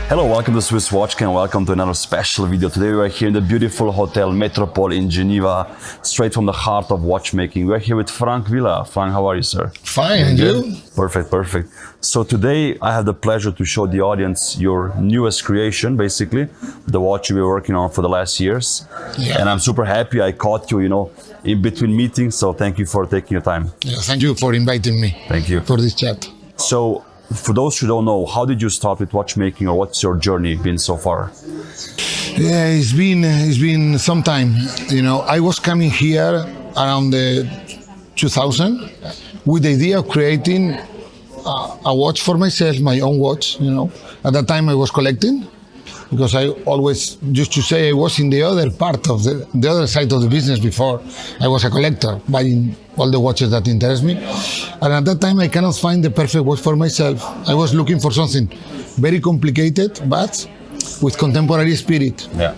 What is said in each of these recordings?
Hello, welcome to Swiss Watch and welcome to another special video. Today we are here in the beautiful Hotel Metropole in Geneva, straight from the heart of watchmaking. We are here with Franc Vila. Franc, how are you, sir? Fine, and you? Perfect. So today I have the pleasure to show the audience your newest creation, basically, the watch you've been working on for the last years. Yeah. And I'm super happy I caught you, in between meetings, so thank you for taking your time. Yeah, thank you for inviting me. Thank you. For this chat. So, for those who don't know, how did you start with watchmaking, or what's your journey been so far? Yeah, it's been some time. I was coming here around the 2000 with the idea of creating a watch for myself, my own watch. At that time I was collecting, because I always used to say I was in the other part of the other side of the business before. I was a collector, buying all the watches that interest me. And at that time I cannot find the perfect watch for myself. I was looking for something very complicated, but with contemporary spirit. Yeah.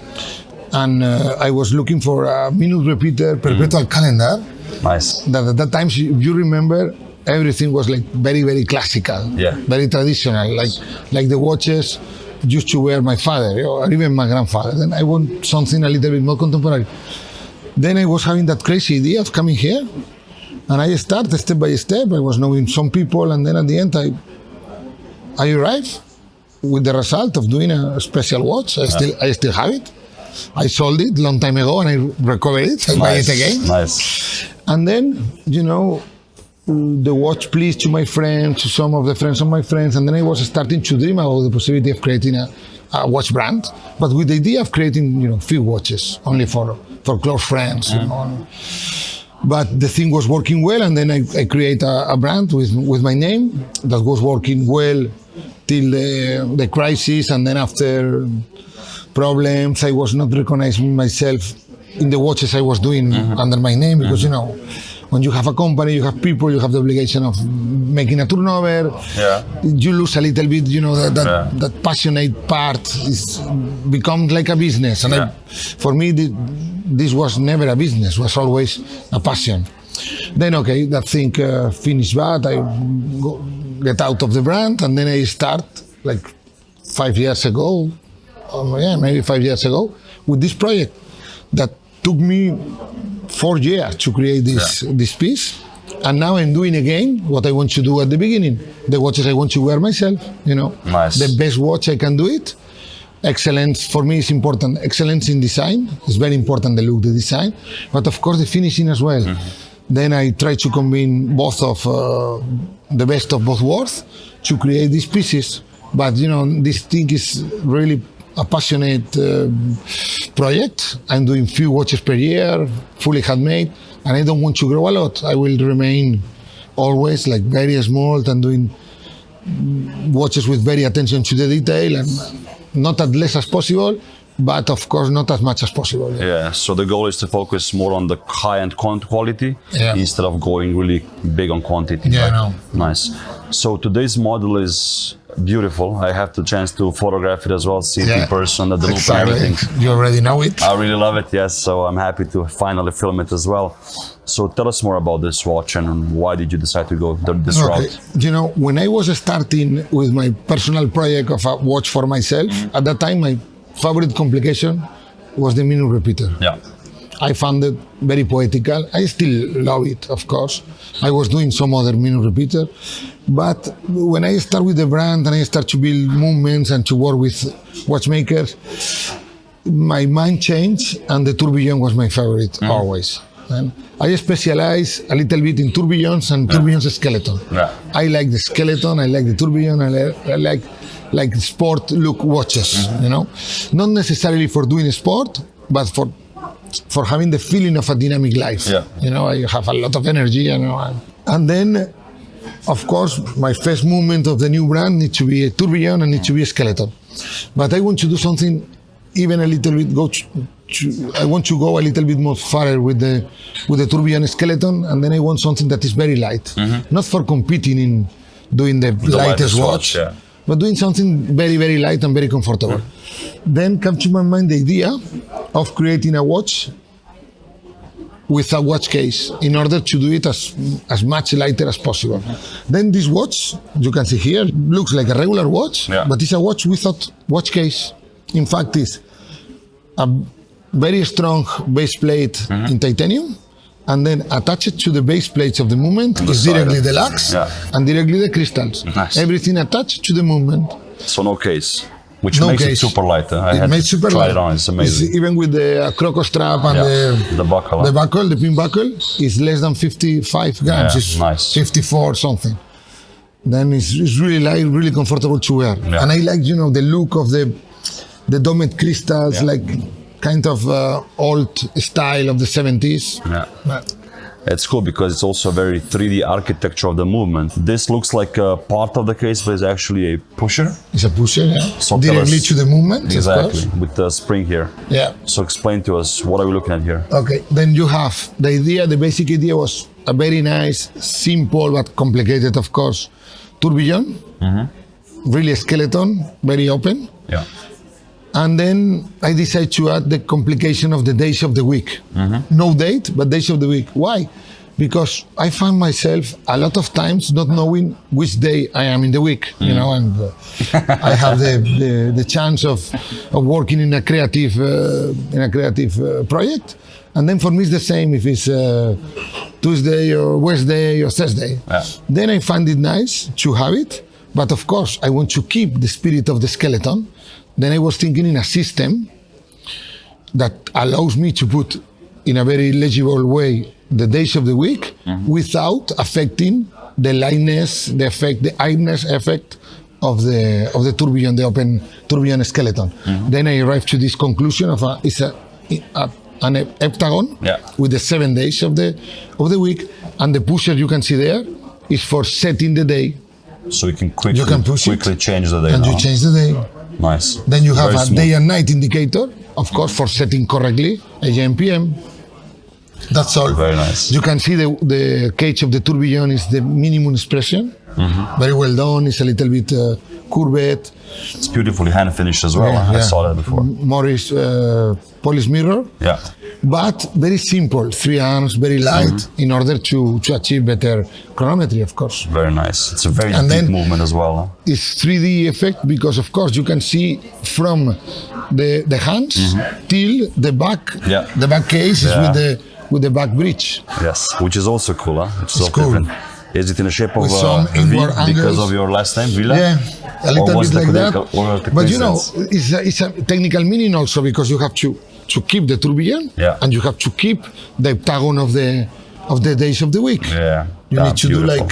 And I was looking for a minute repeater, perpetual calendar. Nice. That at that time, if you remember, everything was like very, very classical. Yeah. Very traditional, like the watches used to wear my father, or even my grandfather. Then I want something a little bit more contemporary. Then I was having that crazy idea of coming here, and I started step by step. I was knowing some people, and then at the end I arrived with the result of doing a special watch. I still have it. I sold it long time ago, and I recovered it. I buy it again. Nice. And then, the watch pleased to my friends, to some of the friends of my friends, and then I was starting to dream about the possibility of creating a watch brand, but with the idea of creating, few watches, only for close friends. But the thing was working well, and then I create a brand with my name that was working well till the crisis, and then after problems, I was not recognizing myself in the watches I was doing under my name, because when you have a company, you have people, you have the obligation of making a turnover. Yeah. You lose a little bit, that passionate part becomes like a business. And for me, this was never a business, was always a passion. Then, that thing finished bad. I get out of the brand, and then I start like 5 years ago, maybe 5 years ago, with this project that took me 4 years to create this piece. And now I'm doing again what I want to do at the beginning. The watches I want to wear myself, Nice. The best watch I can do it. Excellence for me is important. Excellence in design is very important, the look, the design, but of course the finishing as well. Then I try to combine both of the best of both worlds to create these pieces. But this thing is really a passionate project. I'm doing few watches per year, fully handmade, and I don't want to grow a lot. I will remain always like very small and doing watches with very attention to the detail, and not as less as possible, but of course not as much as possible. Yeah, so the goal is to focus more on the high-end quality instead of going really big on quantity. Yeah, right? no. Nice. So today's model is beautiful. I have the chance to photograph it as well, see it in person, the look and everything. You already know it? I really love it, yes. So I'm happy to finally film it as well. So tell us more about this watch, and why did you decide to go this route? When I was starting with my personal project of a watch for myself, at that time my favorite complication was the minute repeater. Yeah. I found it very poetical. I still love it, of course. I was doing some other minute repeater, but when I start with the brand and I start to build movements and to work with watchmakers, my mind changed, and the tourbillon was my favorite always. And I specialize a little bit in tourbillons and tourbillons skeleton. Yeah. I like the skeleton, I like the tourbillon, I like sport look watches, Not necessarily for doing sport, but for having the feeling of a dynamic life. Yeah. I have a lot of energy, And then, of course, my first movement of the new brand needs to be a tourbillon and needs to be a skeleton. But I want to do something even a little bit, I want to go a little bit more further with the tourbillon skeleton, and then I want something that is very light. Not for competing in doing the lightest watch, but doing something very, very light and very comfortable. Then comes to my mind the idea of creating a watch with a watch case in order to do it as much lighter as possible. Then this watch, you can see here, looks like a regular watch, but it's a watch without watch case. In fact, it's a very strong base plate in titanium, and then attached to the base plates of the movement is directly the lux and directly the crystals. Nice. Everything attached to the movement. So no case, which makes it super light. I had to try it on. It's amazing. Even with the croco strap and the buckle. The pin buckle is less than 55 grams. It's nice. 54 something. Then it's really light, really comfortable to wear. And I like, the look of the domed crystals, like kind of old style of the 70s. It's cool because it's also a very 3D architecture of the movement. This looks like a part of the case, but it's actually a pusher. It's a pusher, So directly to the movement, exactly, with the spring here. Yeah. So explain to us, what are we looking at here? Okay, then you have the basic idea was a very nice, simple, but complicated, of course, tourbillon. Really skeleton, very open. Yeah. And then I decided to add the complication of the days of the week. No date, but days of the week. Why? Because I find myself a lot of times not knowing which day I am in the week, and I have the chance of working in a creative project. And then for me it's the same if it's Tuesday or Wednesday or Thursday. Then I find it nice to have it, but of course I want to keep the spirit of the skeleton. Then I was thinking in a system that allows me to put in a very legible way the days of the week without affecting the lightness, the ironess effect of the tourbillon, the open tourbillon skeleton. Then I arrived to this conclusion of an heptagon with the 7 days of the week, and the pusher you can see there is for setting the day. So you can quickly change the day. And you change the day. Nice. Then you have a day and night indicator, of course, for setting correctly, AM, PM. That's all. Very nice. You can see the cage of the tourbillon is the minimum expression. Very well done. It's a little bit curved. It's beautifully hand finished as well. I saw that before. Morris polish mirror. Yeah. But very simple, 3 arms, very light, in order to achieve better chronometry, of course. Very nice. It's a very deep movement as well. Huh? It's 3D effect because, of course, you can see from the hands till the back. The back case is with the back bridge. Yes, which is also cool. Huh? It's cool. Different. Is it in the shape of some a V because angles. of your last name, Vila? Yeah, a little bit like that. But it's a technical meaning also because you have to keep the tourbillon and you have to keep the heptagon of the days of the week. You need to do like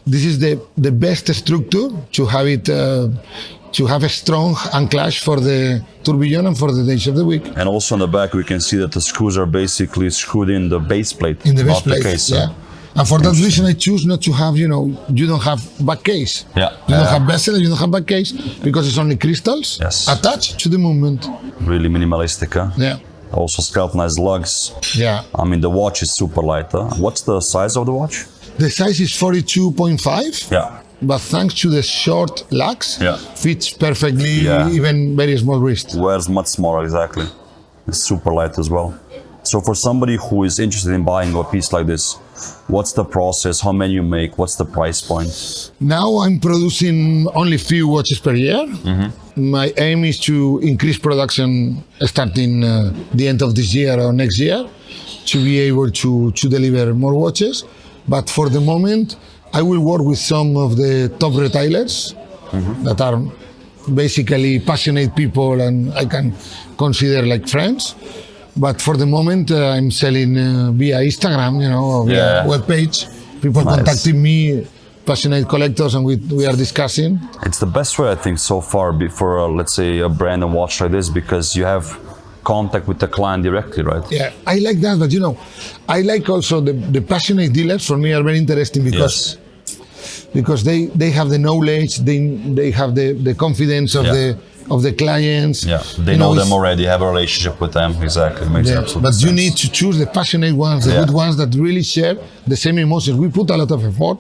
this is the best structure to have it to have a strong anclage for the tourbillon and for the days of the week. And also on the back we can see that the screws are basically screwed in the base plate. In the base plate, And for that reason, I choose not to have, you don't have back case. You don't have bezel, you don't have back case, because it's only crystals attached to the movement. Really minimalistic, huh? Yeah. Also skeletonized lugs. Yeah. I mean, the watch is super light, huh? What's the size of the watch? The size is 42.5. Yeah. But thanks to the short lugs, fits perfectly, even very small wrist. Wears much smaller, exactly. It's super light as well. So for somebody who is interested in buying a piece like this, what's the process? How many you make? What's the price point? Now I'm producing only few watches per year. My aim is to increase production starting the end of this year or next year to be able to deliver more watches. But for the moment, I will work with some of the top retailers that are basically passionate people and I can consider like friends. But for the moment, I'm selling via Instagram, or via webpage. People contacting me, passionate collectors, and we are discussing. It's the best way, I think, so far for, let's say, a brand and watch like this, because you have contact with the client directly, right? Yeah, I like that, but I like also the passionate dealers. For me, are very interesting because they have the knowledge, they have the confidence of the clients. They know them already, have a relationship with them. Exactly, makes absolute but sense. You need to choose the passionate ones, the good ones that really share the same emotions. We put a lot of effort,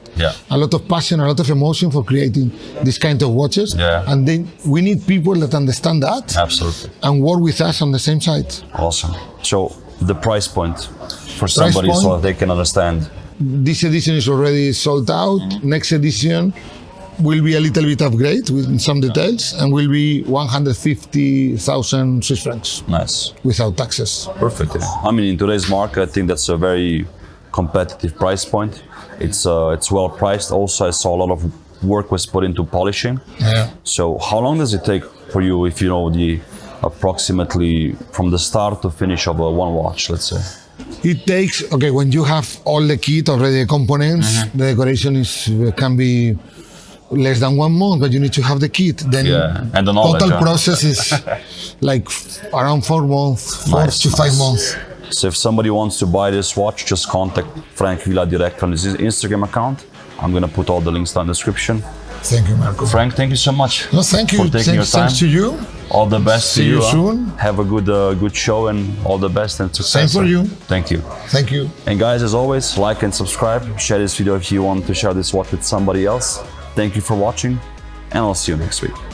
a lot of passion, a lot of emotion for creating this kind of watches. And then we need people that understand that absolutely and work with us on the same side. Awesome. So the price point for somebody point. so they can understand. This edition is already sold out. Next edition will be a little bit upgrade with some details and will be 150,000 Swiss francs Nice. without taxes. Perfect. Yeah. I mean, in today's market, I think that's a very competitive price point. It's well priced. Also, I saw a lot of work was put into polishing. Yeah. So how long does it take for you, if you know the approximately from the start to finish of one watch, let's say? It takes, okay, when you have all the kit, already the components, the decoration can be less than 1 month, but you need to have the kit. Then and the knowledge, total process is like around 4 months, 4 to 5 months. So if somebody wants to buy this watch, just contact Franc Vila direct on his Instagram account. I'm gonna put all the links down in the description. Thank you, Marco. Frank, thank you so much. No, thank you. For taking your time. Thanks to you. All the best See to you. you soon. Have a good show and all the best and success. Same for you. Thank you. Thank you. And guys, as always, like and subscribe. Share this video if you want to share this watch with somebody else. Thank you for watching, and I'll see you next week.